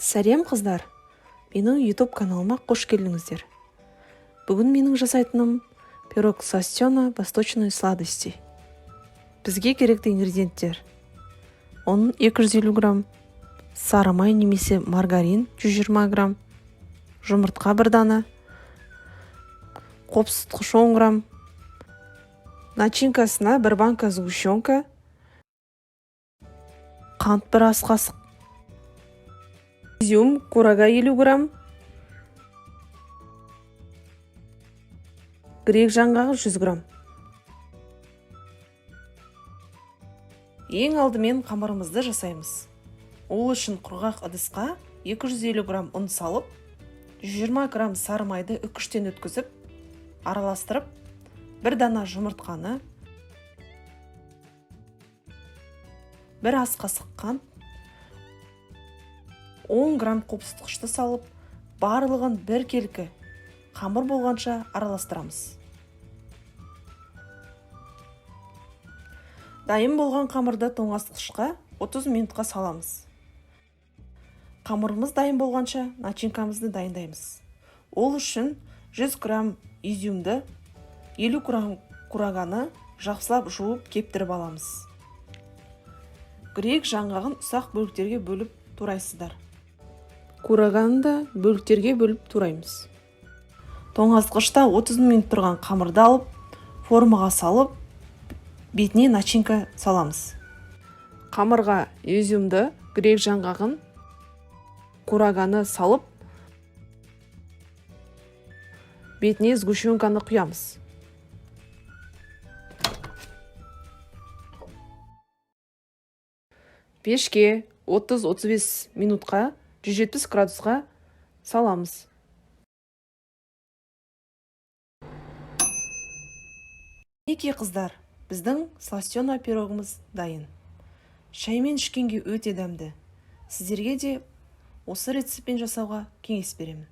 Сәлем қыздар, менің YouTube каналыма қош келдіңіздер. Бүгін менің жасайтыным пирог сластена восточной сладости. Бізге керекті ингредиенттер: оның 250 грамм, сары май немесе маргарин 120 грамм, жұмыртқа 1 дана, қопсытқыш 10 грамм, начинкасына 1 банка сгущенка, қант 1 ас қасық, изюм курага 50 грамм, грек жаңғағы 100 грамм. Ең алдымен қамырымызды жасаймыз. Ол үшін құрғақ ыдысқа 250 грамм ұн салып, 120 грамм сары майды үкіштен өткізіп, араластырып, 1 дана жұмыртқаны, 1 ас қасық қант, 10 грамм қопсытқышты салып, барлығын бір келкі қамыр болғанша араластырамыз. Дайын болған қамырды тоңазытқышқа 30 минутқа саламыз. Қамырымыз дайын болғанша начинкамызды дайындаймыз. Ол үшін 100 грамм изюмді, 50 грамм кураганы жақсылап жуып кептіріп аламыз. Грек жаңғағын ұсақ бөліктерге бөліп турайсыздар. Кураганы да бөліктерге бөліп тураймыз. Тоңазытқышта 30 минут тұрған қамырды алып, формаға салып, бетіне начинка саламыз. Қамырға изюмді, грек жаңғағын, кураганы салып, бетіне сгущенканы құямыз. Пешке 30-35 минутқа 170 градусқа саламыз. Неке қыздар, біздің сластена пирогымыз дайын. Шаймен ішкенге өте дәмді. Сіздерге де осы рецептпен жасауға кеңес беремін.